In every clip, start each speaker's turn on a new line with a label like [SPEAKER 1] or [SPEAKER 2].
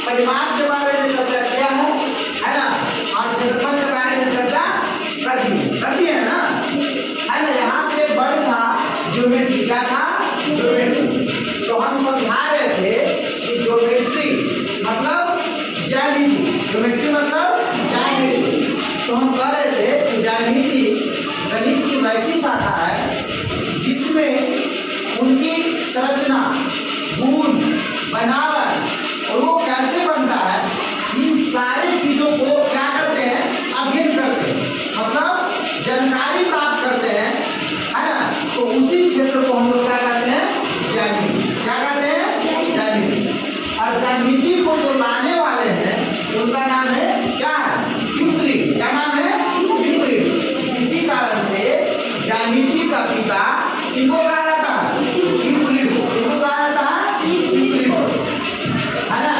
[SPEAKER 1] परिमाप के बारे में चर्चा किया है ना, और क्षेत्रफल के बारे में चर्चा कर दी है ना, है ना। यहाँ पे वर्ग था ज्योमेट्री, क्या था ज्योमेट्री। तो हम समझा रहे थे कि ज्योमेट्री मतलब ज्यामिति, ज्योमेट्री मतलब ज्यामिति। तो हम कह रहे थे कि ज्यामिति गणित की वैसी शाखा है जिसमें उनकी संरचना, गुण, बनावट और वो कैसे बनता है, इन सारी चीजों को क्या करते हैं, अध्ययन करते हैं, मतलब जानकारी प्राप्त करते हैं, है ना। तो उसी क्षेत्र को हम लोग क्या कहते हैं, ज्यामिति। क्या कहते हैं, ज्यामिति। और ज्यामिति को जो लाने वाले हैं उनका नाम है क्या है, यूक्लिड। क्या नाम है, यूक्लिड। इसी कारण से ज्यामिति का पिता किनको कहा जाता है, यूक्लिड को। किनको कहा जाता है, यूक्लिड को, है ना।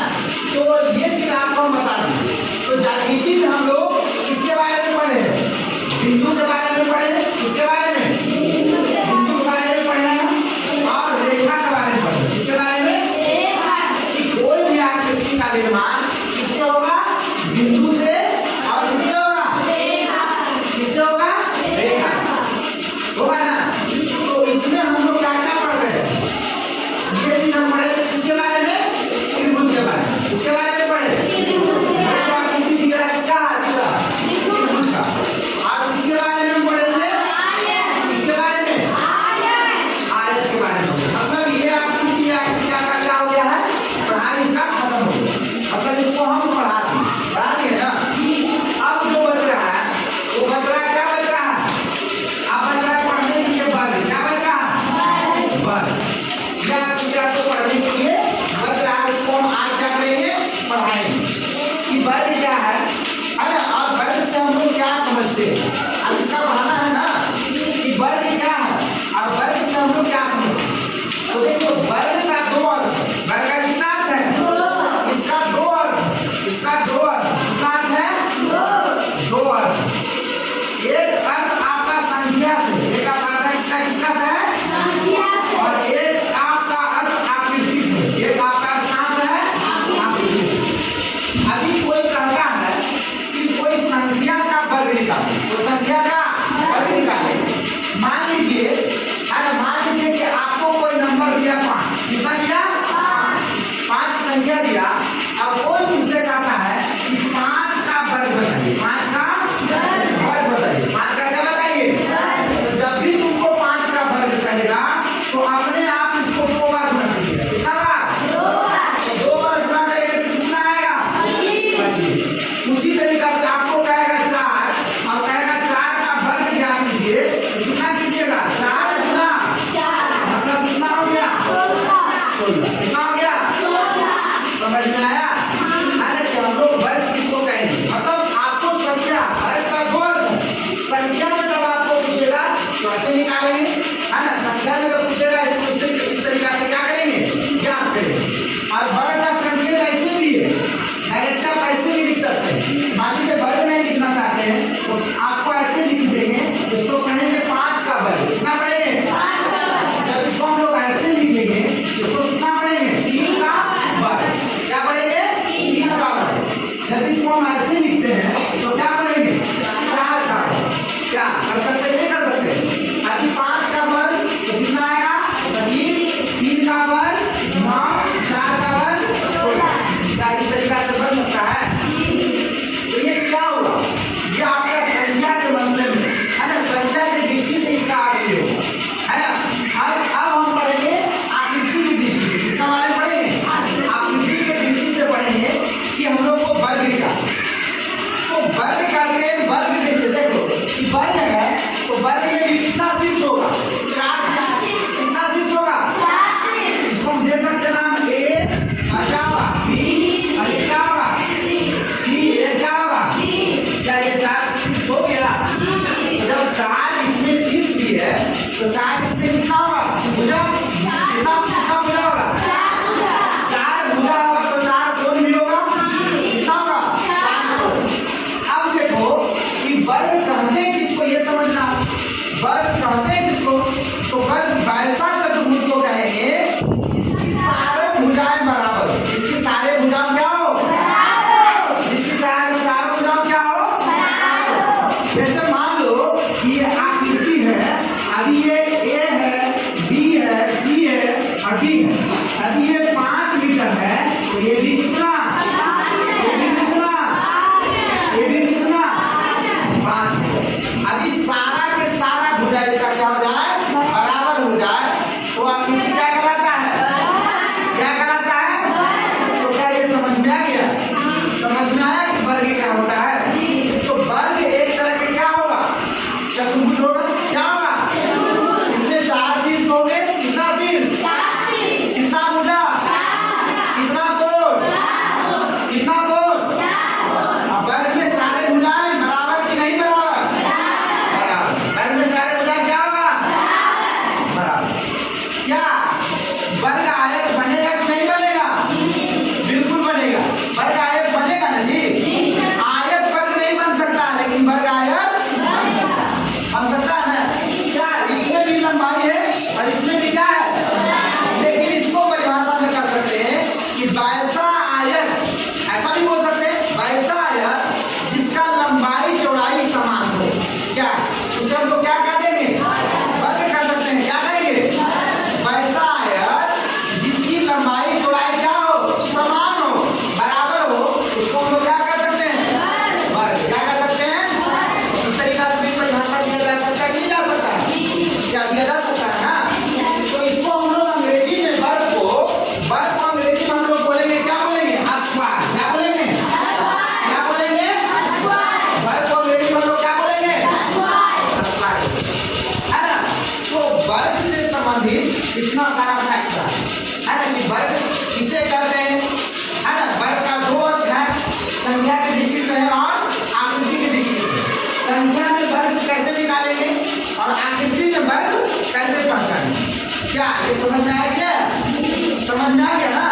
[SPEAKER 1] तो ये चीज आपको हम बता दें। तो ज्यामिति में हम लोग किसके बारे में पढ़े हैं, बिंदु के बारे में पढ़े, किसके बारे में, बिंदु के बारे में पढ़े हैं, और रेखा के बारे में पढ़े। किसके बारे में, कि कोई भी आकृति का निर्माण किससे होगा, बिंदु से, और किससे होगा, किससे होगा, रेखा से होगा ना। तो इसमें हम लोग क्या क्या पढ़ रहे हैं, ये चीज हम पढ़े थे। किसके बारे में, त्रिभुज के बारे में। किसके बारे में पढ़े, आकृति दिख रहा है, किसका दिख रहा है, त्रिभुज का। और किसके बारे में पढ़े थे, किसके बारे में, आयत के बारे में। मतलब ये आकृति का क्या हो गया है, पढ़ाई इसका खत्म हो गया। मतलब इसको हम पढ़ा दिए ना। अब जो बच रहा है वो बच रहा है, क्या बच रहा है, अब बच रहा है पढ़ने के लिए वर्ग। क्या बच रहा है, वर्ग। क्या आपको पढ़ने के लिए बच रहा है, उसको हम आज क्या करेंगे, पढ़ाएंगे कि वर्ग क्या है ना। और वर्ग से हम लोग क्या समझते हैं, अब इसका पढ़ाना है ना कि वर्ग क्या है, और वर्ग से हम लोग क्या समझते हैं। तो देखो वर्ग का दो अर्थ, वर्ग का कितना अर्थ है, इसका दो अर्थ, इसका दो अर्थ। कितना अर्थ है, दो अर्थ। एक अर्थ आपका संख्या से, एक अर्थ इसका किसका से है, संख्या से, और एक आपका अर्थ आकृति से। एक आपका अर्थ कहाँ से है, आकृति से। यदि कोई कहता है कि कोई संख्या का वर्ग निकाले, तो संख्या का वर्ग निकाले, मान लीजिए, है ना, मान लीजिए कि आपको कोई नंबर दिया 5, कितना दिया, 5 संख्या दिया। अब कोई तुमसे कहता है कि 5 का वर्ग बताइए, 5 का वर्ग बताइए, 5 का क्या बताइए। तो जब भी तुमको 5 का वर्ग कहेगा तो अपने आप इसको 2 बार गुणा कीजिएगा। कितना बार, 2 बार गुणा करेंगे तो कितना आएगा, 25। उसी तरीका से आपको कहेगा 4, और कहेगा 4 का वर्ग ज्ञात कीजिए, तो कितना कीजिएगा, 4 गुना 4, मतलब कितना हो गया, 16। कितना हो गया, 16। समझ में आया, अरे कि हम लोग वर्ग किसको कहेंगे, मतलब आपको संख्या, वर्ग का दो अर्थ। संख्या में जब आपको पूछेगा तो ऐसे निकालेंगे, है ना। संख्या में जब पूछेगा इस तरीका से क्या करेंगे, ज्ञात करेंगे। और वर्ग का संकेत ऐसे भी है, डायरेक्ट आप ऐसे भी लिख सकते हैं। मान लीजिए वर्ग नहीं लिखना चाहते हैं तो आपको ऐसे लिख देंगे, इसको पढ़ेंगे 5 का वर्ग। कितना पढ़ेंगे, 5 का वर्ग। जब इसको हम लोग ऐसे लिखेंगे, इसको कितना पढ़ेंगे, 3 का वर्ग। क्या पढ़ेंगे, 3 का वर्ग। यदि इसको हम ऐसे लिखते हैं तो क्या पढ़ेंगे, 4 का वर्ग। क्या कर सकते हैं, नहीं कर सकते। यदि 5 का वर्ग तो कितना आएगा, 25, 3 का वर्ग 9, 4 का वर्ग 16। क्या इस तरीका से बन सकता है। तो ये क्या होगा, ये आपका संख्या के मामले में, है ना, संख्या की दृष्टि से इसका अर्थ ये होगा, है ना। अब हम पढ़ेंगे आकृति की दृष्टि से। किसका बारे में पढ़ेंगे, आकृति की दृष्टि से पढ़ेंगे कि हम लोग को वर्ग क्या। तो वर्ग करके वर्ग जैसे देखो कि वर्ग है, तो वर्ग में भी कितना शीर्ष होगा, 4। कितना शीर्ष होगा, 4। इसको हम दे सकते नाम A, क्या होगा, B, और ये क्या होगा, C, ये क्या होगा, क्या ये 4 शीर्ष हो गया। तो जब 4 इसमें शीर्ष भी है तो 4 इसमें कितना होगा, भुजा। कितना भुजा होगा, 4 भुजा होगा, तो 4 कोण भी होगा, कितना होगा, 4 कोण। अब देखो कि वर्ग कहते हैं किसको, ये समझना। वर्ग कहते हैं किसको, तो वर्ग वैसा चतुर्भुज को कहेंगे जिसकी सारे भुजाएं बराबर, जिसकी सारे भुजाएं क्या हो, यदि ये 5 मीटर है तो ये भी कितना, ये भी कितना, ये भी कितना 5 मीटर। यदि सारा के सारा भुजा इसका क्या हो जाए, बराबर हो जाए, तो आकृति क्या कहलाता है, क्या कहलाता है। तो क्या ये समझ में आ गया, समझ में आया कि वर्ग क्या होता है। तो वर्ग एक तरह के क्या होगा, चतुर्भुज होगा। क्या होगा, इसमें 4 शीर्ष होंगे। कितना शीर्ष, कितना भुजा, कितना कोण, कितना कोण। अब वर्ग में सारे भुजाएं बराबर कि नहीं बराबर, बराबर। वर्ग में सारे भुजा क्या होगा, बराबर। क्या वर्ग आयत बनेगा कि नहीं बनेगा, बिल्कुल बनेगा। वर्ग आयत बनेगा ना जी। आयत वर्ग नहीं बन सकता, लेकिन वर्ग आयत बन सकता है ना। क्या इसमें भी लंबाई है और इसमें भी क्या है, लेकिन इसको परिभाषा में कर सकते हैं कि वैसा आयत, ऐसा भी बोल सकते हैं वैसा आयत जिसका लंबाई चौड़ाई समान हो। क्या उसे हम लोग क्या कह देंगे, वर्ग कर सकते हैं। क्या कहेंगे, वैसा आयत जिसकी लंबाई चौड़ाई क्या हो, समान हो, बराबर हो, उसको हम लोग क्या कर सकते हैं, वर्ग। क्या कर सकते हैं, इस तरीका से भी परिभाषा दिया जा सकता है कि नहीं जा सकता है, क्या दिया जा सकता है ना। तो इसको हम लोग अंग्रेजी में वर्ग को अंग्रेजी में हम लोग बोलेंगे, क्या बोलेंगे, स्क्वायर। क्या बोलेंगे, क्या बोलेंगे, वर्ग को अंग्रेजी में हम लोग क्या बोलेंगे, स्क्वायर, है ना। तो वर्ग से संबंधित इतना सारा फैक्टर है ना कि वर्ग किसे कहते हैं, है ना। वर्ग का 2 अर्थ है, संख्या की दृष्टि से है और आकृति की दृष्टि से। संख्या में वर्ग कैसे निकालेंगे और आकृति में वर्ग कैसे पहचानेंगे। क्या ये समझ में आ गया, समझ में आ गया ना।